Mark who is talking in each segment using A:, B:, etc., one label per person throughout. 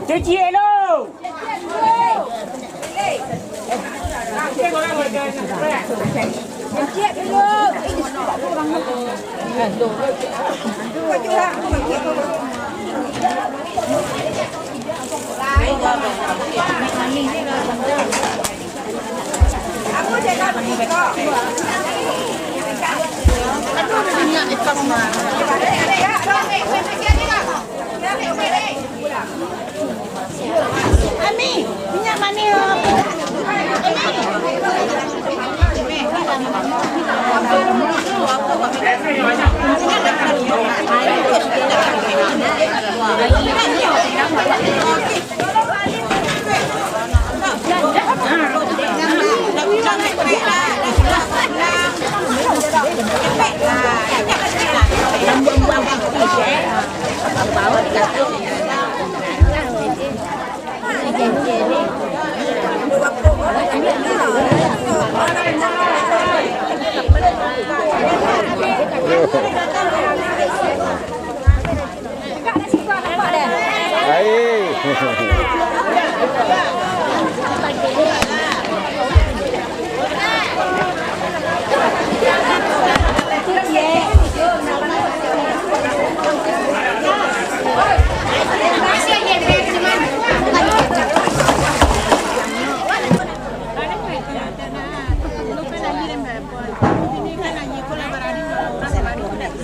A: Cuci elok.
B: Cek dulu. Aku cakap ni kok. Aduh, minyak ikan mah. Ami, minyak mana?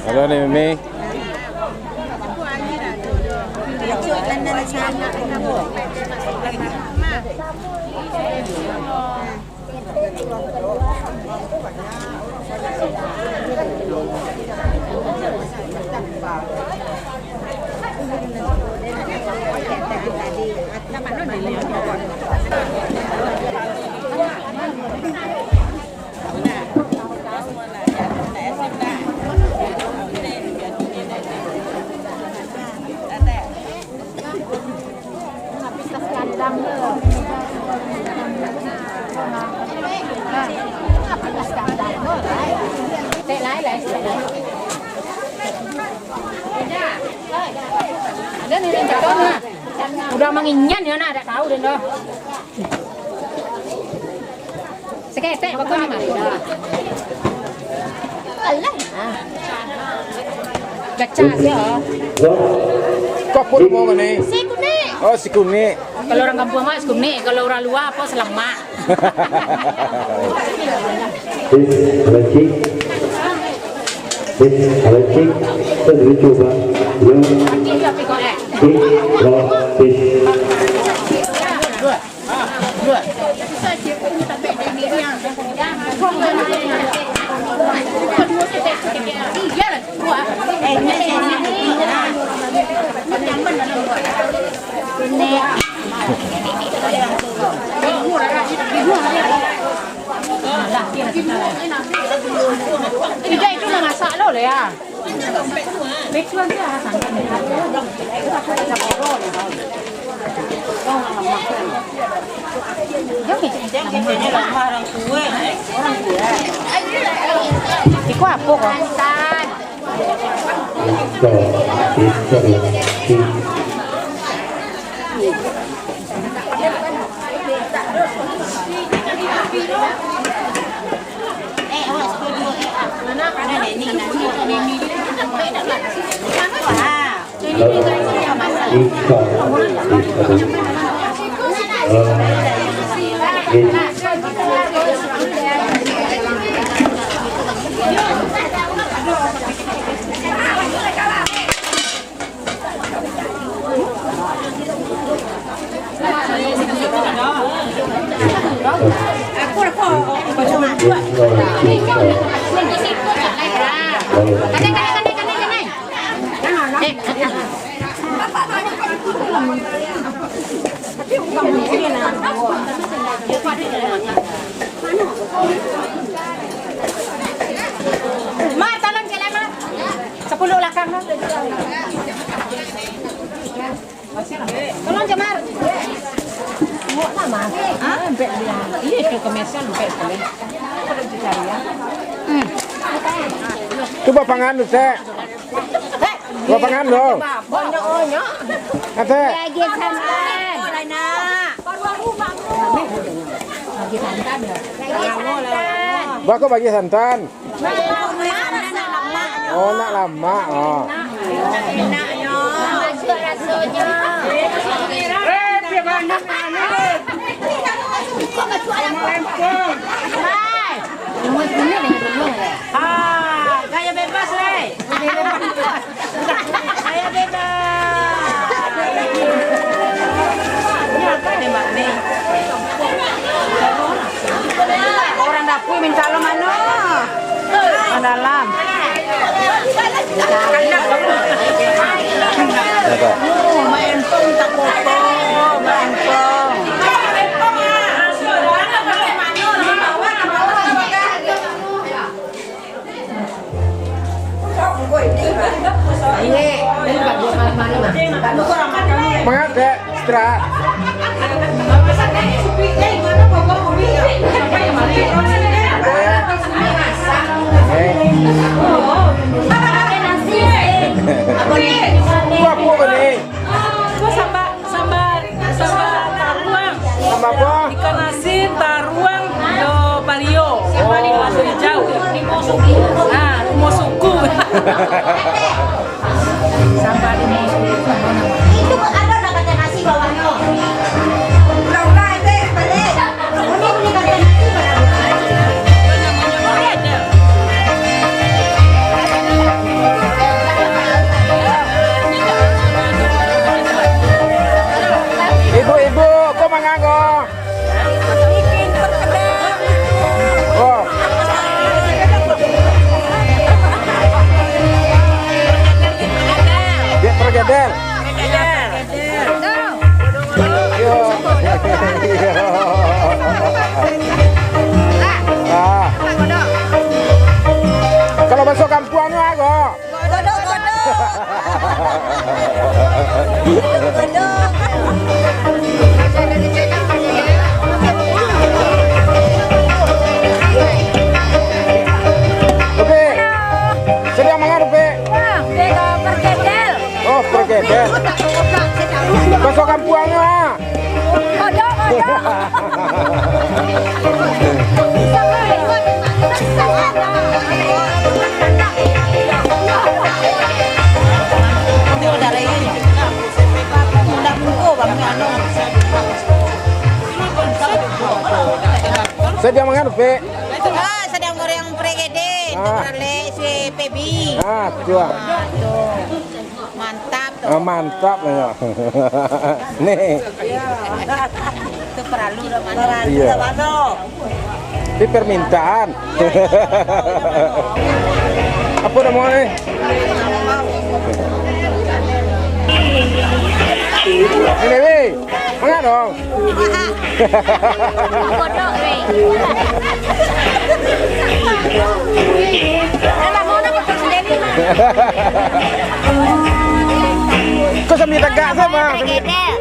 C: Halo nih Mimi.
A: Udah menginyan ya nak, ada tahu deh doh. Seketek pokoknya mah. Alah. Gacha ya.
C: Kok pun mau kan nih?
A: Si kuning.
C: Oh si kuning.
A: Kalau orang kampung mah si kuning, kalau orang luar apa selamak.
D: Alexik, kita coba.
A: Ini tapi kok Dua. Tiga itu lah masak lo lah ya. Becuan dia sangat. Orang tua. Iku apa kok? Mar, tolong jalan Mar. 10 belakang Mar. Tolong Jamar. Mau lama? Ah, bek dia. Ini itu komersial bek sekali. Kalau dicari ya.
C: Coba pangan tu saya. Gua pangan dong.
A: Banyak.
C: Ate.
A: Lagi santan.
B: Oleh na.
A: Lagi santan ya. Lagi santan.
C: Gua kok bagi santan.
B: Lama.
C: Oh, nak lama. Oh.
B: Nak nyo.
A: Masuk rasanya.
B: Gaya bebas, Rey. Gaya bebas. Ini apa nih, Mbak nih? Orang dapur minta lo mana? Dalam. Main pong tak popo, main pong.
C: Mangat dek, istirahat. Gua apa nih?
E: Sambal taruang,
C: Sama apa?
E: ikan asin taruang do palio, bahasa hijau. Nah, mosuku.
A: Sambal ini.
B: Itu ada kata nasi bawahnya. Ulang deh, balik. Ini kata nasi
C: Ibu-ibu, kok mangan kok?
B: bikin perkedel.
C: Oh. Dia pergedel. Yo. Ah. Kalau bakso kampuangnya aku. Rupi, sedang mangan Rupi. Oh, pergedel. Bakso kampuangnya. Sedang mangan Rupi.
B: Sedang goreng pregede, si Pebi.
C: Ah, tua.
B: Mantap tuh.
C: Ah, mantap ya. Nih.
B: Itu perlu mana?
C: Iya. Ini permintaan. Apa namanya? Ini Wi, mana dong?
A: Kodok, Rey.
C: Kau sambil tegak sama.
A: Pergedel.